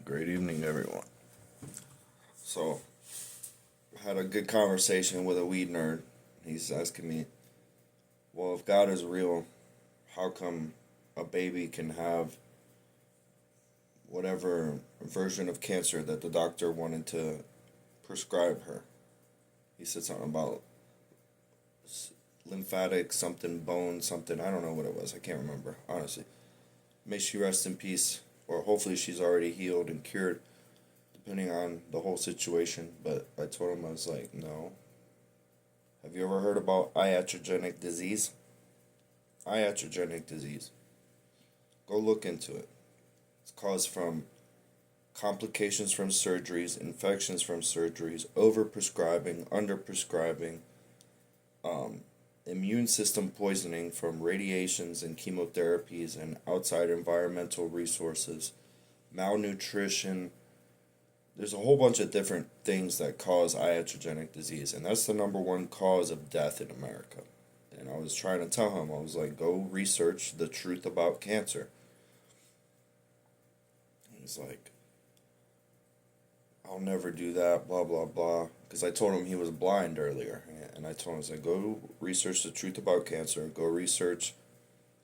Great evening, everyone. So, I had a good conversation with a weed nerd. He's asking me, well, if God is real, how come a baby can have whatever version of cancer that the doctor wanted to prescribe her? He said something about lymphatic something, bone something. I don't know what it was. I can't remember, honestly. May she rest in peace, or hopefully she's already healed and cured, depending on the whole situation. But I told him, I was like, no. Have you ever heard about iatrogenic disease? Iatrogenic disease. Go look into it. It's caused from complications from surgeries, infections from surgeries, overprescribing, underprescribing, immune system poisoning from radiations and chemotherapies and outside environmental resources, malnutrition. There's a whole bunch of different things that cause iatrogenic disease, and that's the number one cause of death in America. And I was trying to tell him, I was like, go research the truth about cancer. He's like, I'll never do that, blah, blah, blah. Because I told him he was blind earlier. And I told him, I was like, go research the truth about cancer. Go research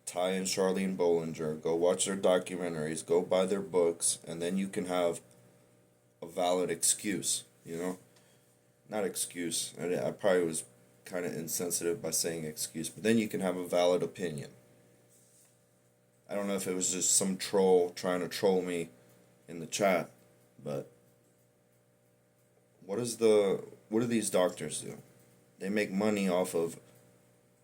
Ty and Charlene Bollinger. Go watch their documentaries. Go buy their books. And then you can have a valid excuse, you know? Not excuse. I probably was kind of insensitive by saying excuse. But then you can have a valid opinion. I don't know if it was just some troll trying to troll me in the chat. But what do these doctors do? They make money off of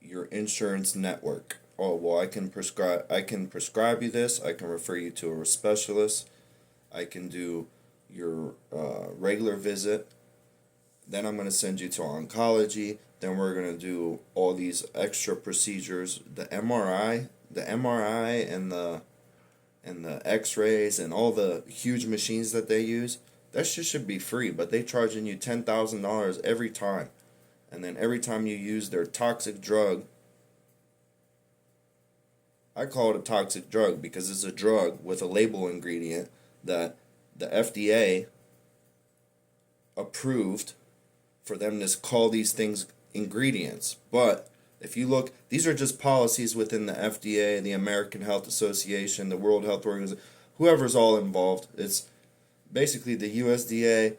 your insurance network. Oh, well, I can prescribe you this. I can refer you to a specialist. I can do your regular visit. Then I'm going to send you to oncology. Then we're going to do all these extra procedures. The MRI and the X-rays and all the huge machines that they use. That shit should be free, but they charging you $10,000 every time. And then every time you use their toxic drug, I call it a toxic drug because it's a drug with a label ingredient that the FDA approved for them to call these things ingredients. But if you look, these are just policies within the FDA, the American Health Association, the World Health Organization, whoever's all involved. It's basically the USDA,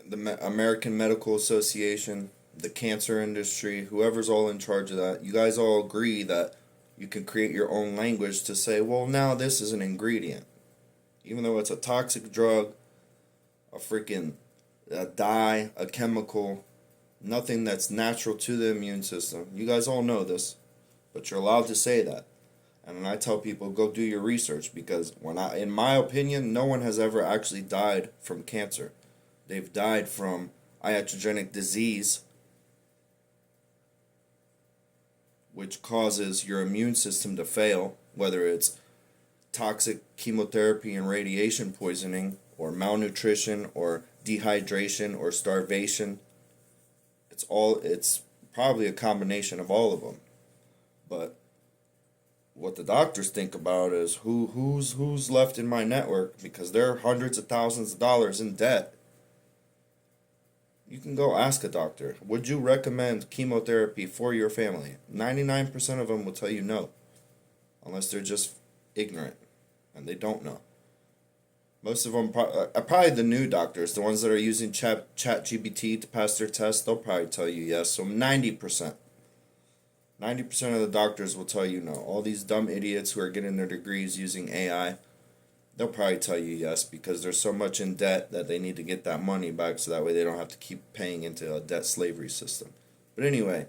the American Medical Association, the cancer industry, whoever's all in charge of that. You guys all agree that you can create your own language to say, well, now this is an ingredient. Even though it's a toxic drug, a dye, a chemical, nothing that's natural to the immune system. You guys all know this, but you're allowed to say that. And I tell people, go do your research, because in my opinion, no one has ever actually died from cancer. They've died from iatrogenic disease, which causes your immune system to fail, whether it's toxic chemotherapy and radiation poisoning, or malnutrition, or dehydration, or starvation. It's probably a combination of all of them. But what the doctors think about is who's left in my network, because they're hundreds of thousands of dollars in debt. You can go ask a doctor, would you recommend chemotherapy for your family? 99% of them will tell you no, unless they're just ignorant and they don't know. Most of them, probably the new doctors, the ones that are using ChatGPT to pass their tests, they'll probably tell you yes. So 90%. 90% of the doctors will tell you no. All these dumb idiots who are getting their degrees using AI, they'll probably tell you yes, because they're so much in debt that they need to get that money back so that way they don't have to keep paying into a debt slavery system. But anyway,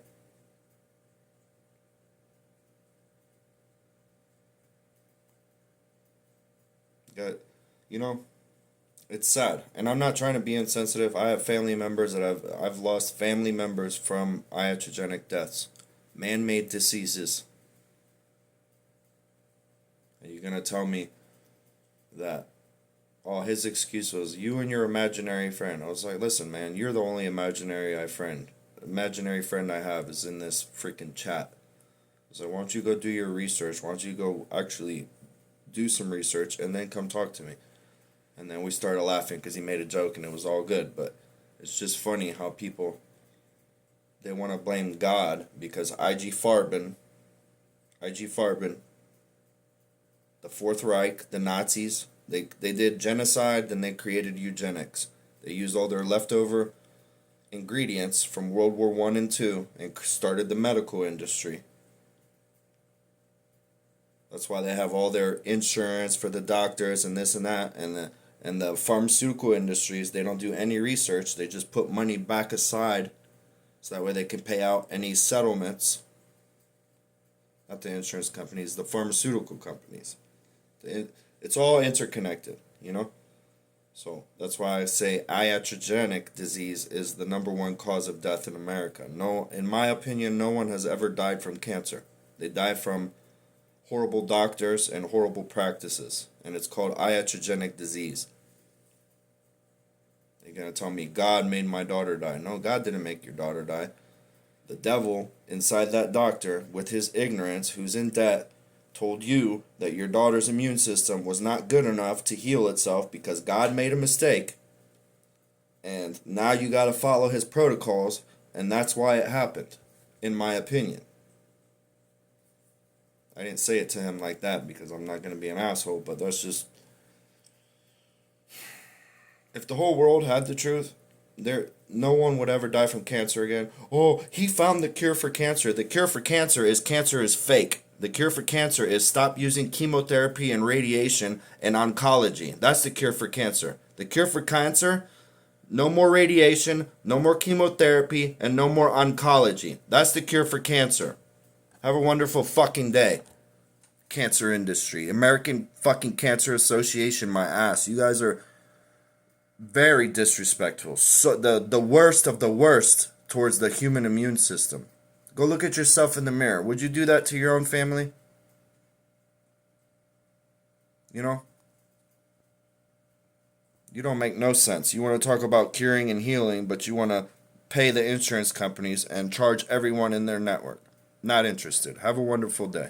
it's sad. And I'm not trying to be insensitive. I have family members that I've lost family members from iatrogenic deaths. Man-made diseases. And you're going to tell me that, oh, his excuse was, you and your imaginary friend. I was like, listen, man, you're the only imaginary friend I have is in this freaking chat. So why don't you go do your research? Why don't you go actually do some research, and then come talk to me. And then we started laughing because he made a joke and it was all good. But it's just funny how people, they want to blame God because IG Farben, the Fourth Reich, the Nazis, they did genocide, then they created eugenics. They used all their leftover ingredients from World War I and II and started the medical industry. That's why they have all their insurance for the doctors and this and that, and the pharmaceutical industries, they don't do any research. They just put money back aside so that way they can pay out any settlements. Not the insurance companies, the pharmaceutical companies. It's all interconnected, you know? So that's why I say iatrogenic disease is the number one cause of death in America. No, in my opinion, no one has ever died from cancer. They die from horrible doctors and horrible practices, and it's called iatrogenic disease. They're going to tell me God made my daughter die. No, God didn't make your daughter die. The devil inside that doctor, with his ignorance, who's in debt, told you that your daughter's immune system was not good enough to heal itself because God made a mistake, and now you got to follow his protocols, and that's why it happened, in my opinion. I didn't say it to him like that because I'm not going to be an asshole, but that's just... If the whole world had the truth, no one would ever die from cancer again. Oh, he found the cure for cancer. The cure for cancer is fake. The cure for cancer is stop using chemotherapy and radiation and oncology. That's the cure for cancer. The cure for cancer, no more radiation, no more chemotherapy, and no more oncology. That's the cure for cancer. Have a wonderful fucking day. Cancer industry. American fucking Cancer Association, my ass. You guys are very disrespectful. So the worst of the worst towards the human immune system. Go look at yourself in the mirror. Would you do that to your own family? You know? You don't make no sense. You want to talk about curing and healing, but you want to pay the insurance companies and charge everyone in their network. Not interested. Have a wonderful day.